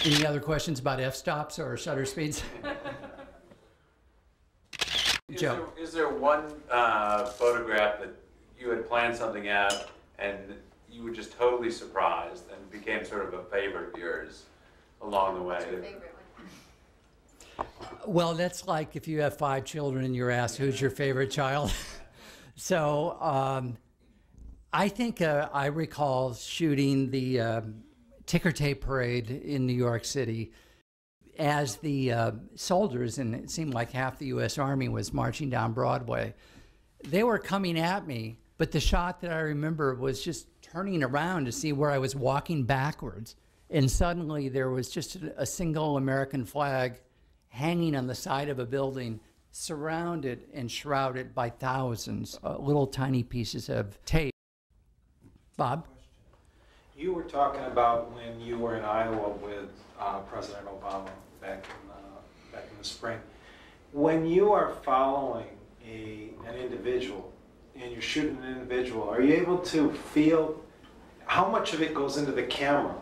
Any other questions about f-stops or shutter speeds? Joe. Is there one photograph that you had planned something out and you were just totally surprised and became sort of a favorite of yours along the way? What's your favorite one? Well, that's like if you have 5 children and you're asked, who's your favorite child? So I think I recall shooting the ticker tape parade in New York City as the soldiers, and it seemed like half the U.S. Army was marching down Broadway. They were coming at me, but the shot that I remember was just turning around to see where I was walking backwards. And suddenly there was just a single American flag hanging on the side of a building, surrounded and shrouded by thousands of little tiny pieces of tape. Bob? You were talking about when you were in Iowa with President Obama back in the spring. When you are following an individual and you're shooting an individual, are you able to feel how much of it goes into the camera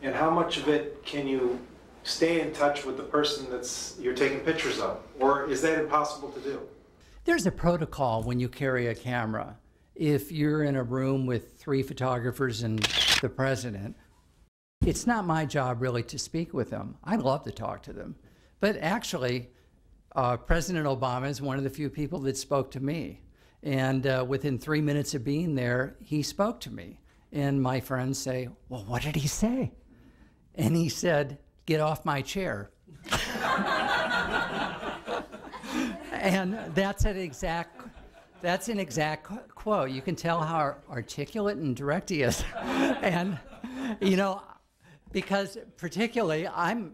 and how much of it can you stay in touch with the person you're taking pictures of? Or is that impossible to do? There's a protocol when you carry a camera. If you're in a room with 3 photographers and the president, it's not my job really to speak with them. I'd love to talk to them. But actually, President Obama is one of the few people that spoke to me. And within 3 minutes of being there, he spoke to me. And my friends say, well, what did he say? And he said, get off my chair. And that's an exact quote. You can tell how articulate and direct he is. And, you know, because particularly I'm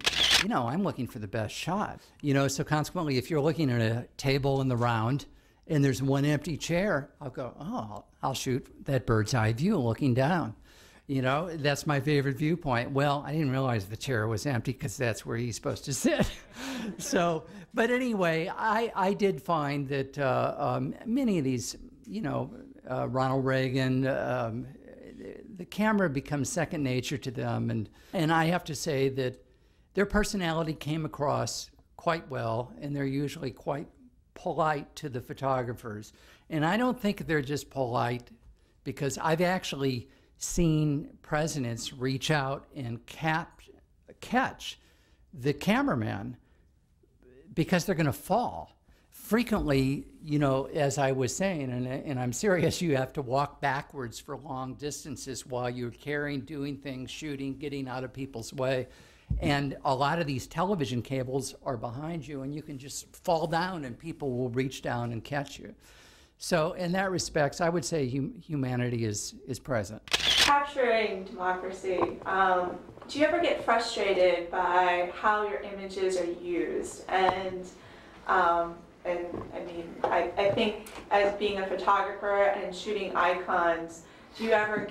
looking for the best shot. You know, so consequently, if you're looking at a table in the round and there's one empty chair, I'll go, oh, I'll shoot that bird's eye view looking down. You know, that's my favorite viewpoint. Well, I didn't realize the chair was empty because that's where he's supposed to sit. So, but anyway, I did find that many of these, you know, Ronald Reagan, the camera becomes second nature to them. And I have to say that their personality came across quite well, and they're usually quite polite to the photographers. And I don't think they're just polite, because I've actually seen presidents reach out and catch the cameraman because they're going to fall. Frequently, you know, as I was saying, and I'm serious, you have to walk backwards for long distances while you're carrying, doing things, shooting, getting out of people's way. And a lot of these television cables are behind you, and you can just fall down and people will reach down and catch you. So in that respect, I would say humanity is present. Capturing democracy, do you ever get frustrated by how your images are used? And I mean, I think as being a photographer and shooting icons, do you ever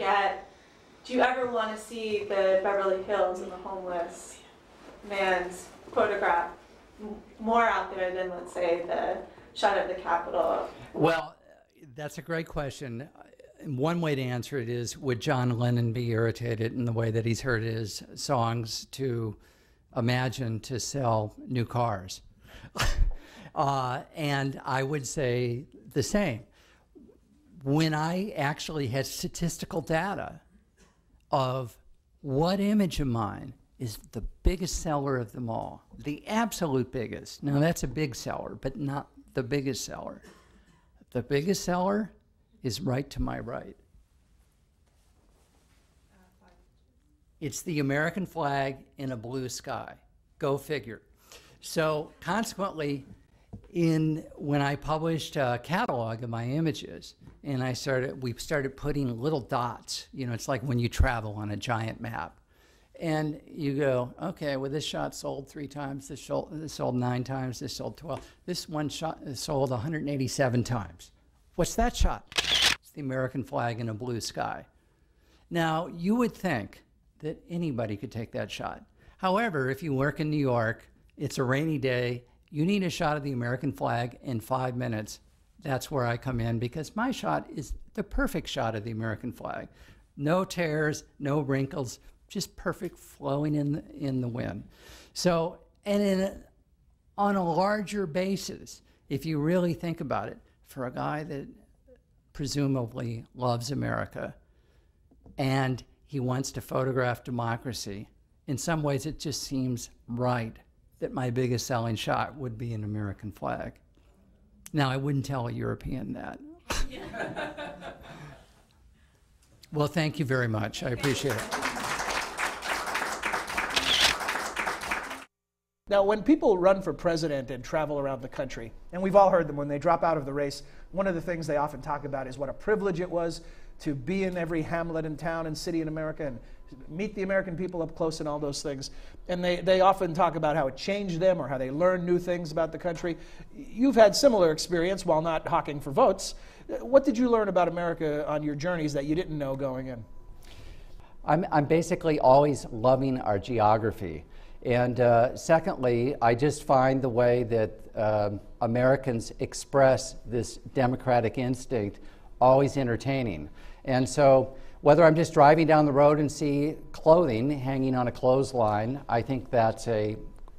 want to see the Beverly Hills and the homeless man's photograph more out there than, let's say, the shot of the Capitol? Well, that's a great question. One way to answer it is, would John Lennon be irritated in the way that he's heard his songs to imagine to sell new cars? And I would say the same. When I actually had statistical data of what image of mine is the biggest seller of them all, the absolute biggest. Now that's a big seller, but not the biggest seller. The biggest seller is right to my right. It's the American flag in a blue sky. Go figure. So consequently, when I published a catalog of my images, and we started putting little dots. You know, it's like when you travel on a giant map. And you go, okay, well, this shot sold 3 times, this sold 9 times, this sold 12. This one shot sold 187 times. What's that shot? It's the American flag in a blue sky. Now, you would think that anybody could take that shot. However, if you work in New York, it's a rainy day, you need a shot of the American flag in 5 minutes. That's where I come in, because my shot is the perfect shot of the American flag. No tears, no wrinkles, just perfect, flowing in the wind. So, and on a larger basis, if you really think about it, for a guy that presumably loves America and he wants to photograph democracy, in some ways it just seems right that my biggest selling shot would be an American flag. Now, I wouldn't tell a European that. Well, thank you very much. I appreciate it. Now, when people run for president and travel around the country, and we've all heard them when they drop out of the race, one of the things they often talk about is what a privilege it was to be in every hamlet and town and city in America and meet the American people up close and all those things. And they often talk about how it changed them or how they learned new things about the country. You've had similar experience while not hawking for votes. What did you learn about America on your journeys that you didn't know going in? I'm basically always loving our geography. And secondly, I just find the way that Americans express this democratic instinct always entertaining. And so whether I'm just driving down the road and see clothing hanging on a clothesline, I think that's a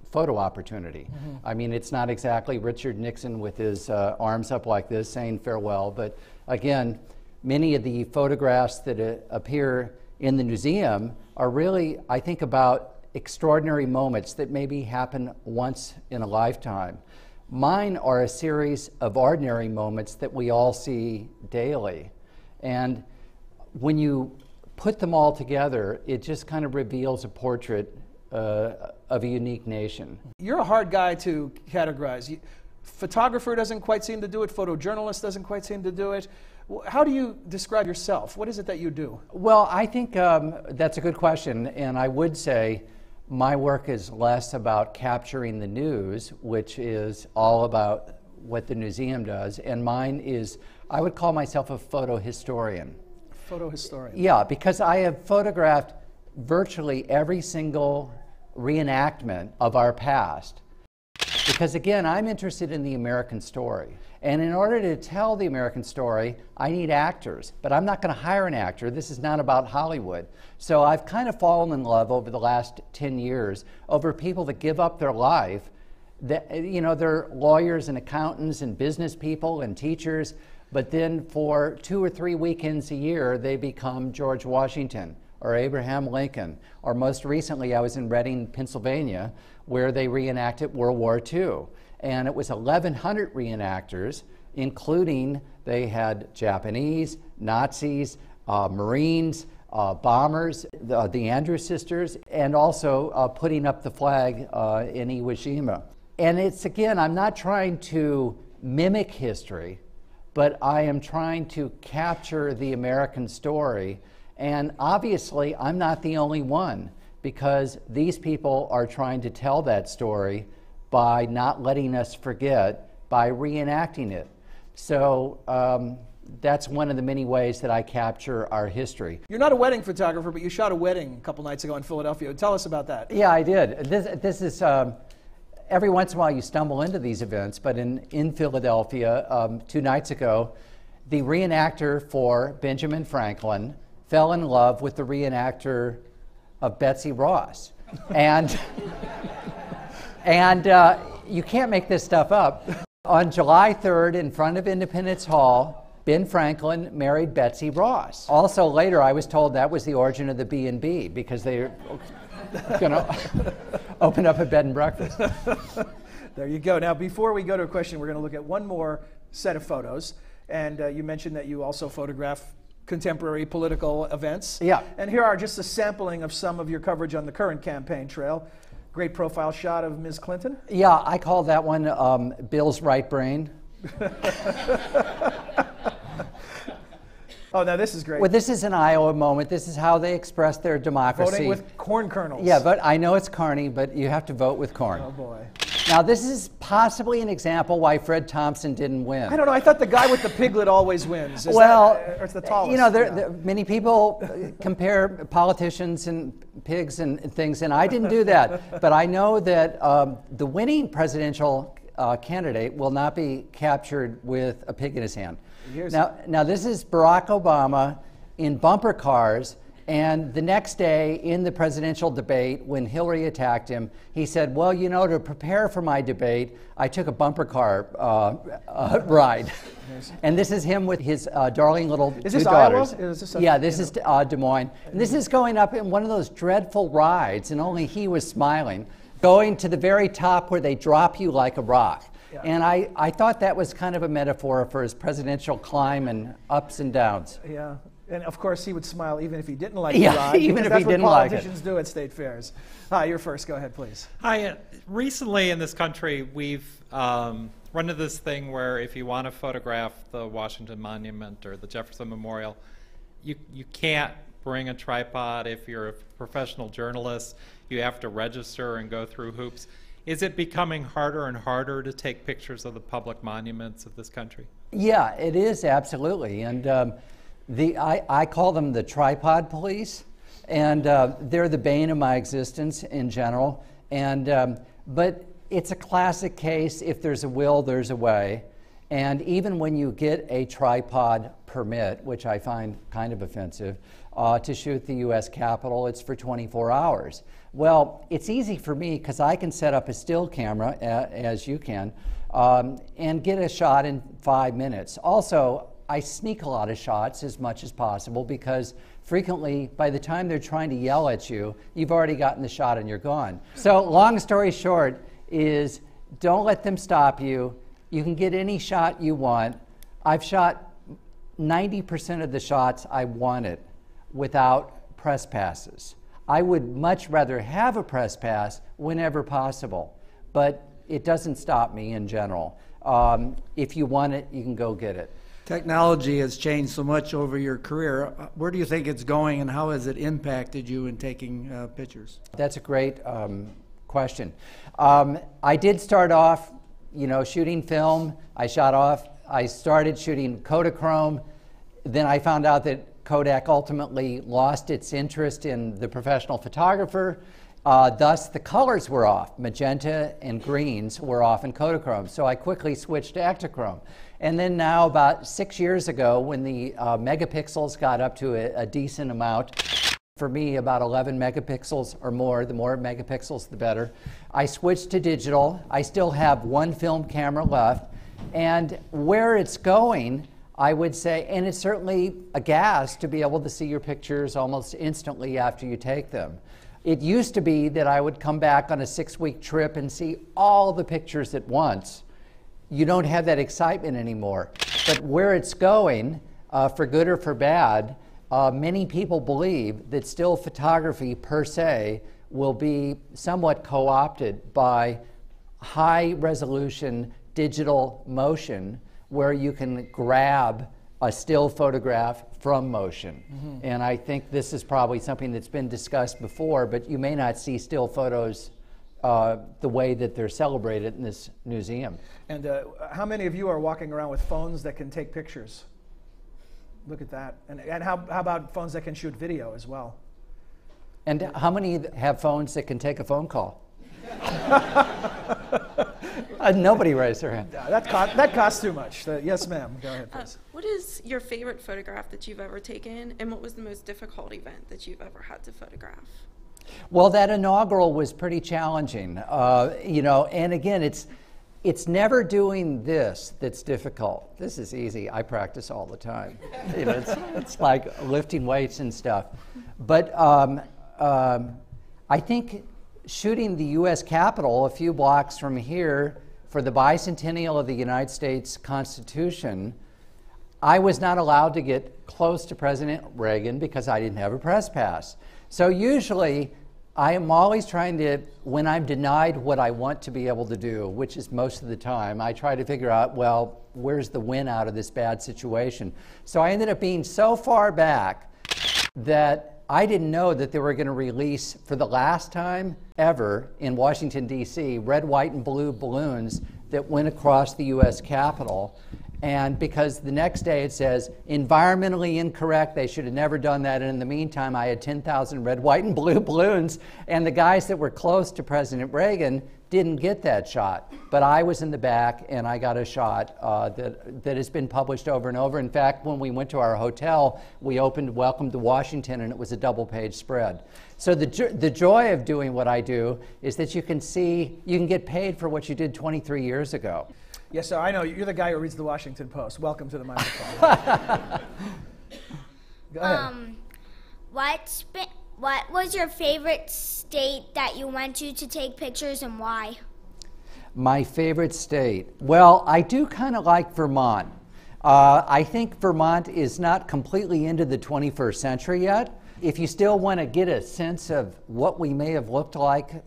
photo opportunity. I mean, it's not exactly Richard Nixon with his arms up like this saying farewell, but again, many of the photographs that appear in the museum are really, I think, about extraordinary moments that maybe happen once in a lifetime. Mine are a series of ordinary moments that we all see daily. And when you put them all together, it just kind of reveals a portrait of a unique nation. You're a hard guy to categorize. Photographer doesn't quite seem to do it. Photojournalist doesn't quite seem to do it. How do you describe yourself? What is it that you do? Well, I think that's a good question. And I would say my work is less about capturing the news, which is all about what the museum does. And mine is, I would call myself a photo historian. Photo historian. Yeah, because I have photographed virtually every single reenactment of our past. Because again, I'm interested in the American story. And in order to tell the American story, I need actors. But I'm not going to hire an actor. This is not about Hollywood. So I've kind of fallen in love over the last 10 years over people that give up their life. That, you know, they're lawyers and accountants and business people and teachers. But then for 2 or 3 weekends a year, they become George Washington or Abraham Lincoln. Or most recently, I was in Reading, Pennsylvania, where they reenacted World War II. And it was 1,100 reenactors, including they had Japanese, Nazis, Marines, bombers, the Andrews sisters, and also putting up the flag in Iwo Jima. And it's, again, I'm not trying to mimic history, but I am trying to capture the American story. And obviously, I'm not the only one, because these people are trying to tell that story by not letting us forget, by reenacting it. So that's one of the many ways that I capture our history. You're not a wedding photographer, but you shot a wedding a couple nights ago in Philadelphia. Tell us about that. Yeah, I did. This is, every once in a while you stumble into these events, but in Philadelphia 2 nights ago, the reenactor for Benjamin Franklin fell in love with the reenactor of Betsy Ross. And you can't make this stuff up. On July 3rd, in front of Independence Hall, Ben Franklin married Betsy Ross. Also later, I was told that was the origin of the B&B, because they were going to open up a bed and breakfast. There you go. Now, before we go to a question, we're going to look at one more set of photos. And you mentioned that you also photograph contemporary political events. Yeah. And here are just a sampling of some of your coverage on the current campaign trail. Great profile shot of Ms. Clinton. Yeah, I call that one Bill's right brain. Oh, now this is great. Well, this is an Iowa moment. This is how they express their democracy. Voting with corn kernels. Yeah, but I know it's carny, but you have to vote with corn. Oh, boy. Now, this is possibly an example why Fred Thompson didn't win. I don't know. I thought the guy with the piglet always wins. Or it's the tallest. You know, many people compare politicians and pigs and things, and I didn't do that. But I know that the winning presidential candidate will not be captured with a pig in his hand. Now, this is Barack Obama in bumper cars And the next day in the presidential debate, when Hillary attacked him, he said, well, you know, to prepare for my debate, I took a bumper car ride. Yes. And this is him with his darling little two daughters. Is this yeah, this is Des Moines. And this is going up in one of those dreadful rides, and only he was smiling, going to the very top where they drop you like a rock. Yeah. And I thought that was kind of a metaphor for his presidential climb and ups and downs. Yeah. And of course, he would smile even if he didn't like the ride. Even if he didn't like it. That's what politicians do at state fairs. Hi, you're first. Go ahead, please. Hi. Recently in this country, we've run into this thing where if you want to photograph the Washington Monument or the Jefferson Memorial, you can't bring a tripod. If you're a professional journalist, you have to register and go through hoops. Is it becoming harder and harder to take pictures of the public monuments of this country? Yeah, it is, absolutely. And I call them the tripod police, and they're the bane of my existence in general. And but it's a classic case. If there's a will, there's a way. And even when you get a tripod permit, which I find kind of offensive, to shoot the U.S. Capitol, it's for 24 hours. Well, it's easy for me because I can set up a still camera, as you can, and get a shot in 5 minutes. Also, I sneak a lot of shots as much as possible because frequently, by the time they're trying to yell at you, you've already gotten the shot and you're gone. So long story short is don't let them stop you. You can get any shot you want. I've shot 90% of the shots I wanted without press passes. I would much rather have a press pass whenever possible, but it doesn't stop me in general. If you want it, you can go get it. Technology has changed so much over your career. Where do you think it's going, and how has it impacted you in taking pictures? That's a great question. I did start off, shooting film. I started shooting Kodachrome. Then I found out that Kodak ultimately lost its interest in the professional photographer. Thus, the colors were off. Magenta and greens were off in Kodachrome. So I quickly switched to Ektachrome. And then now, about 6 years ago, when the megapixels got up to a decent amount, for me, about 11 megapixels or more, the more megapixels, the better, I switched to digital. I still have one film camera left. And where it's going, I would say, and it's certainly a gas to be able to see your pictures almost instantly after you take them. It used to be that I would come back on a 6-week trip and see all the pictures at once. You don't have that excitement anymore. But where it's going, for good or for bad, many people believe that still photography per se will be somewhat co-opted by high resolution digital motion, where you can grab a still photograph from motion. Mm-hmm. And I think this is probably something that's been discussed before, but you may not see still photos the way that they're celebrated in this museum. And how many of you are walking around with phones that can take pictures? Look at that. And how about phones that can shoot video as well? And how many have phones that can take a phone call? Nobody raised their hand. That costs too much. Yes, ma'am. Go ahead, please. What is your favorite photograph that you've ever taken, and what was the most difficult event that you've ever had to photograph? Well, that inaugural was pretty challenging. And again, it's never doing this that's difficult. This is easy. I practice all the time. It's like lifting weights and stuff. But I think shooting the U.S. Capitol a few blocks from here for the bicentennial of the United States Constitution, I was not allowed to get close to President Reagan because I didn't have a press pass. So usually, I am always trying to, when I'm denied what I want to be able to do, which is most of the time, I try to figure out, well, where's the win out of this bad situation? So I ended up being so far back that I didn't know that they were going to release, for the last time ever in Washington, D.C., red, white, and blue balloons that went across the U.S. Capitol. And because the next day it says, environmentally incorrect, they should have never done that. And in the meantime, I had 10,000 red, white, and blue balloons. And the guys that were close to President Reagan didn't get that shot. But I was in the back, and I got a shot that has been published over and over. In fact, when we went to our hotel, we opened Welcome to Washington, and it was a double-page spread. So the joy of doing what I do is that you can see, you can get paid for what you did 23 years ago. Yes, sir. I know. You're the guy who reads the Washington Post. Welcome to the microphone. Go ahead. What was your favorite state that you went to take pictures, and why? My favorite state? Well, I do kind of like Vermont. I think Vermont is not completely into the 21st century yet. If you still want to get a sense of what we may have looked like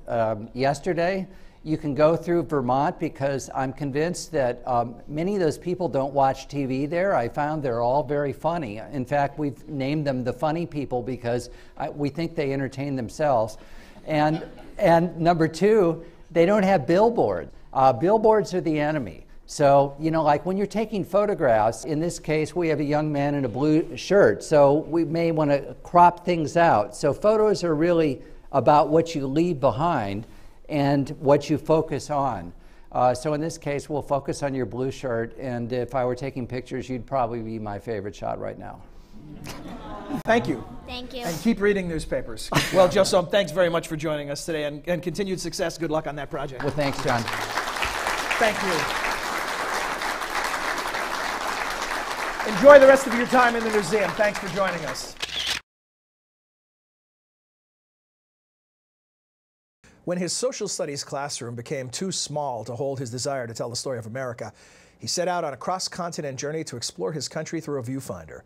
yesterday, you can go through Vermont, because I'm convinced that many of those people don't watch TV there. I found they're all very funny. In fact, we've named them the funny people because we think they entertain themselves. And number two, they don't have billboards. Billboards are the enemy. So, you know, like when you're taking photographs, in this case, we have a young man in a blue shirt, so we may want to crop things out. So photos are really about what you leave behind and what you focus on. So in this case, we'll focus on your blue shirt, and if I were taking pictures, you'd probably be my favorite shot right now. Thank you. Thank you. And keep reading newspapers. Well, Joe Sohm, thanks very much for joining us today, and continued success. Good luck on that project. Well, thanks, John. Thank you. Enjoy the rest of your time in the museum. Thanks for joining us. When his social studies classroom became too small to hold his desire to tell the story of America, he set out on a cross-continent journey to explore his country through a viewfinder.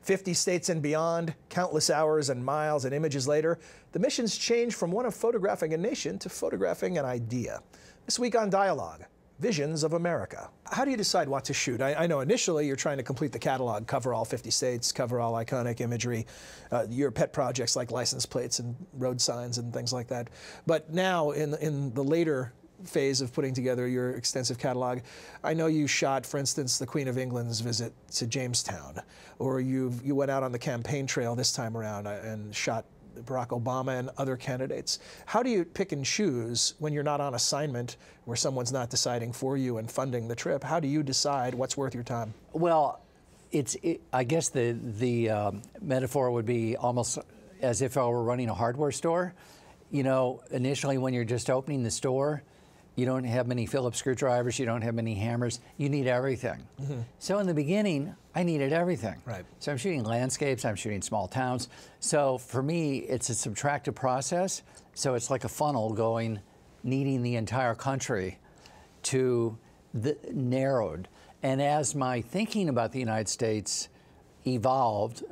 50 states and beyond, countless hours and miles and images later, the mission's changed from one of photographing a nation to photographing an idea. This week on Dialogue, Visions of America. How do you decide what to shoot? I know initially you're trying to complete the catalog, cover all 50 states, cover all iconic imagery, your pet projects like license plates and road signs and things like that. But now in the later phase of putting together your extensive catalog, I know you shot, for instance, the Queen of England's visit to Jamestown, or you went out on the campaign trail this time around and shot Barack Obama and other candidates. How do you pick and choose when you're not on assignment, where someone's not deciding for you and funding the trip? How do you decide what's worth your time? Well, I guess the metaphor would be almost as if I were running a hardware store. You know, initially when you're just opening the store, you don't have many Phillips screwdrivers, you don't have many hammers, you need everything. Mm-hmm. So in the beginning, I needed everything. Right. So I'm shooting landscapes, I'm shooting small towns. So for me, it's a subtractive process. So it's like a funnel going, needing the entire country to the narrowed. And as my thinking about the United States evolved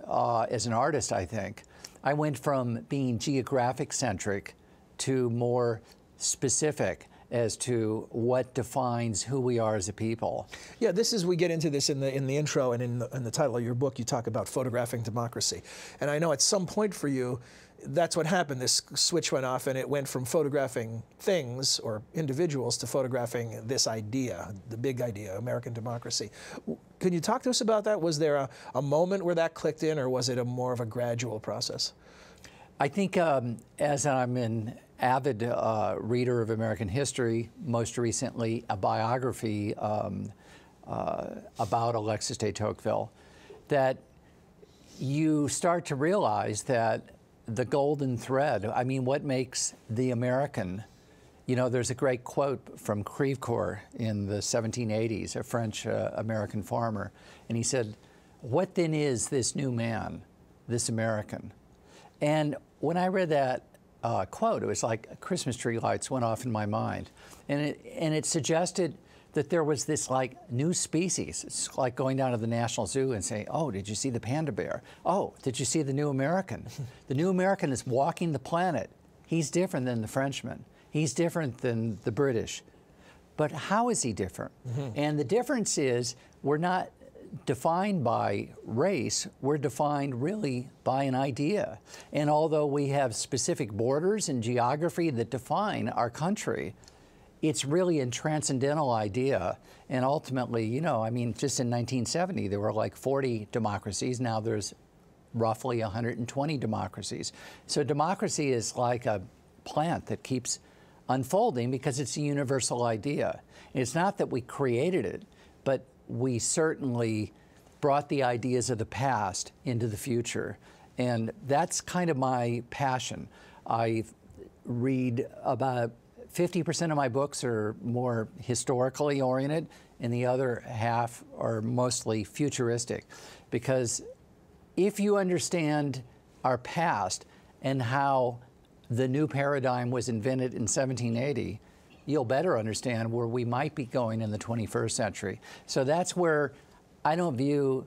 as an artist, I think, I went from being geographic centric to more specific as to what defines who we are as a people. Yeah, we get into this in the intro, and in the title of your book, you talk about photographing democracy. And I know at some point for you, that's what happened. This switch went off, and it went from photographing things or individuals to photographing this idea, the big idea, American democracy. Can you talk to us about that? Was there a moment where that clicked in, or was it more of a gradual process? I think as I'm an avid reader of American history, most recently a biography about Alexis de Tocqueville, that you start to realize that the golden thread, I mean, what makes the American, you know, there's a great quote from Crèvecoeur in the 1780s, a French American farmer, and he said, "What then is this new man, this American?" And when I read that quote, it was like Christmas tree lights went off in my mind. And it suggested that there was this like new species. It's like going down to the National Zoo and saying, "Oh, did you see the panda bear? Oh, did you see the new American?" The new American is walking the planet. He's different than the Frenchman. He's different than the British. But how is he different? Mm-hmm. And the difference is we're not defined by race, we're defined really by an idea. And although we have specific borders and geography that define our country, it's really a transcendental idea. And ultimately, you know, I mean, just in 1970, there were like 40 democracies. Now there's roughly 120 democracies. So democracy is like a plant that keeps unfolding because it's a universal idea. And it's not that we created it, but we certainly brought the ideas of the past into the future. And that's kind of my passion. I read about 50% of my books are more historically oriented, and the other half are mostly futuristic. Because if you understand our past and how the new paradigm was invented in 1780, you'll better understand where we might be going in the 21st century. So that's where I don't view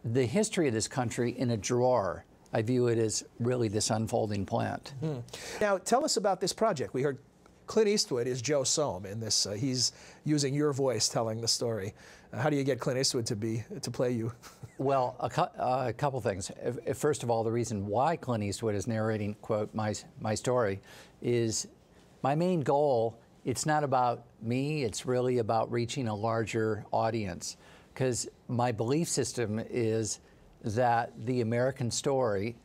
the history of this country in a drawer. I view it as really this unfolding plant. Now, tell us about this project. We heard Clint Eastwood is Joe Sohm in this. He's using your voice telling the story. How do you get Clint Eastwood to play you? Well, a couple things. First of all, the reason why Clint Eastwood is narrating, quote, my story is my main goal. It's not about me. It's really about reaching a larger audience. Because my belief system is that the American story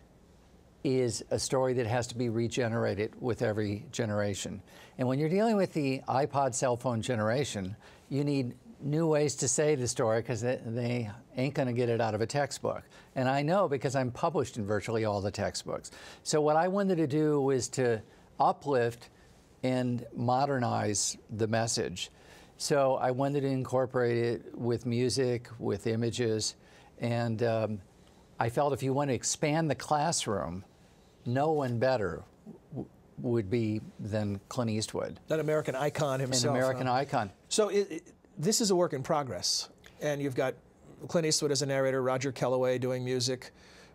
is a story that has to be regenerated with every generation. And when you're dealing with the iPod cell phone generation, you need new ways to say the story because they ain't going to get it out of a textbook. And I know because I'm published in virtually all the textbooks. So what I wanted to do was to uplift and modernize the message. So I wanted to incorporate it with music, with images, and I felt if you want to expand the classroom, no one better would be than Clint Eastwood. That American icon himself. An American icon. So this is a work in progress, and you've got Clint Eastwood as a narrator, Roger Kellaway doing music,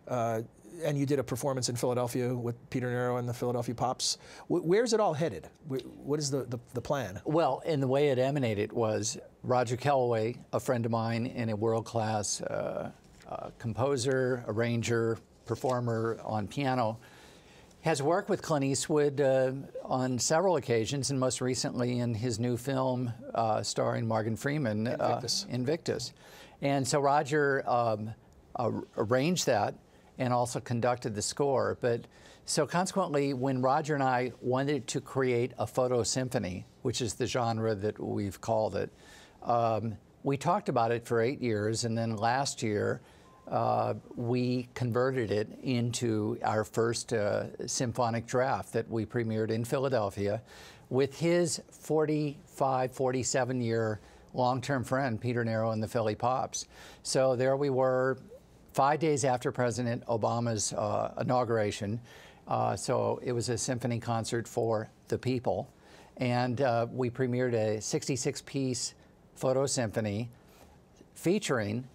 and you did a performance in Philadelphia with Peter Nero and the Philadelphia Pops. Where's it all headed? What is the plan? Well, and the way it emanated was Roger Kellaway, a friend of mine and a world-class composer, arranger, performer on piano, has worked with Clint Eastwood on several occasions, and most recently in his new film starring Morgan Freeman, Invictus. And so Roger arranged that and also conducted the score. But so consequently, when Roger and I wanted to create a photo symphony, which is the genre that we've called it, we talked about it for 8 years, and then last year we converted it into our first symphonic draft that we premiered in Philadelphia with his 47-year long-term friend, Peter Nero and the Philly Pops. So there we were 5 days after President Obama's inauguration. So it was a symphony concert for the people. And we premiered a 66-piece photo symphony featuring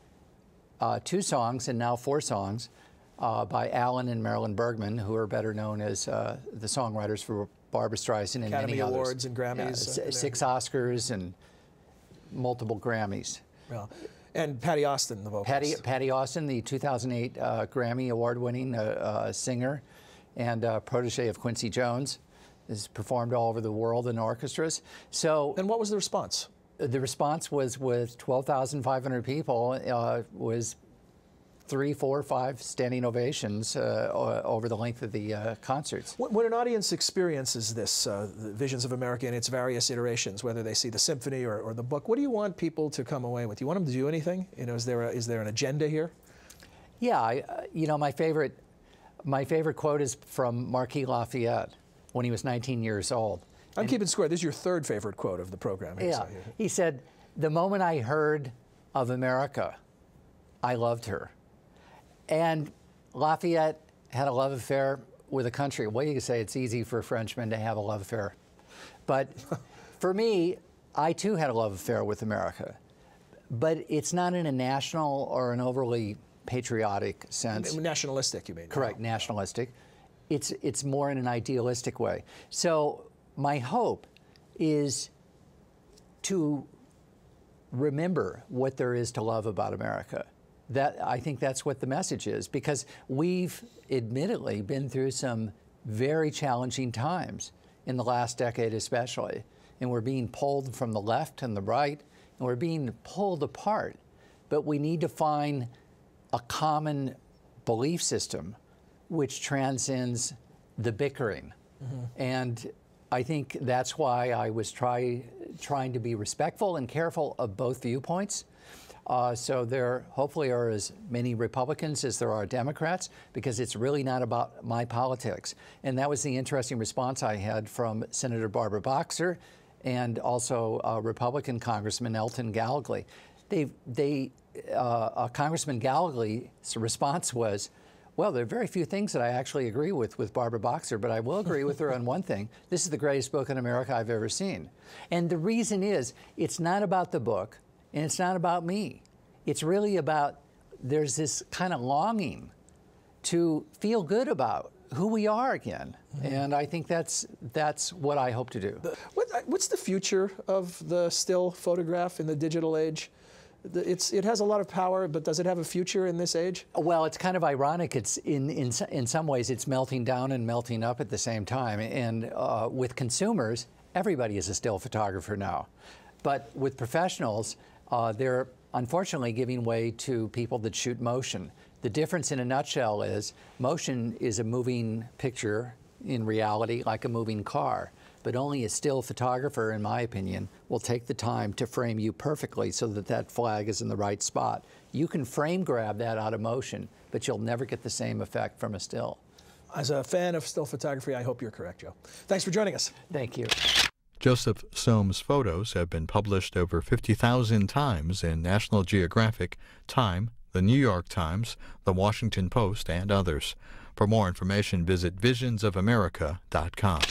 2 songs and now 4 songs by Alan and Marilyn Bergman, who are better known as the songwriters for Barbra Streisand and Academy many others. Awards and Grammys. 6 Oscars and multiple Grammys. Well, and Patty Austin, the vocalist. Patty Austin, the 2008 Grammy Award-winning singer and protege of Quincy Jones, has performed all over the world in orchestras. So, and what was the response? The response was with 12,500 people, was 3, 4, 5 standing ovations over the length of the concerts. When an audience experiences this, the Visions of America in its various iterations, whether they see the symphony or the book, what do you want people to come away with? Do you want them to do anything? You know, is there an agenda here? Yeah, you know, my favorite quote is from Marquis Lafayette when he was 19 years old. I'm keeping score. This is your 3rd favorite quote of the program. Yeah, he said, "The moment I heard of America, I loved her." And Lafayette had a love affair with a country. Well, you could say it's easy for a Frenchman to have a love affair. But for me, I too had a love affair with America. But it's not in a national or an overly patriotic sense. Nationalistic, you mean? Correct, nationalistic. It's more in an idealistic way. So my hope is to remember what there is to love about America. I think that's what the message is, because we've admittedly been through some very challenging times in the last decade especially. and we're being pulled from the left and the right, and we're being pulled apart. But we need to find a common belief system which transcends the bickering. And I think that's why I was trying to be respectful and careful of both viewpoints. So there hopefully are as many Republicans as there are Democrats, because it's really not about my politics. And that was the interesting response I had from Senator Barbara Boxer and also Republican Congressman Elton Gallegly. Congressman Gallegly's response was, well, there are very few things that I actually agree with Barbara Boxer, but I will agree with her on one thing. This is the greatest book in America I've ever seen. And the reason is, it's not about the book, and it's not about me. It's really about, there's this kind of longing to feel good about who we are again. And I think that's what I hope to do. What's the future of the still photograph in the digital age? It has a lot of power, but does it have a future in this age? Well, it's kind of ironic. It's in some ways it's melting down and melting up at the same time. And with consumers, everybody is a still photographer now. But with professionals, they're unfortunately giving way to people that shoot motion. The difference in a nutshell is motion is a moving picture in reality, like a moving car. But only a still photographer, in my opinion, will take the time to frame you perfectly so that that flag is in the right spot. You can frame grab that out of motion, but you'll never get the same effect from a still. As a fan of still photography, I hope you're correct, Joe. Thanks for joining us. Thank you. Joseph Sohm's photos have been published over 50,000 times in National Geographic, Time, The New York Times, The Washington Post, and others. For more information, visit visionsofamerica.com.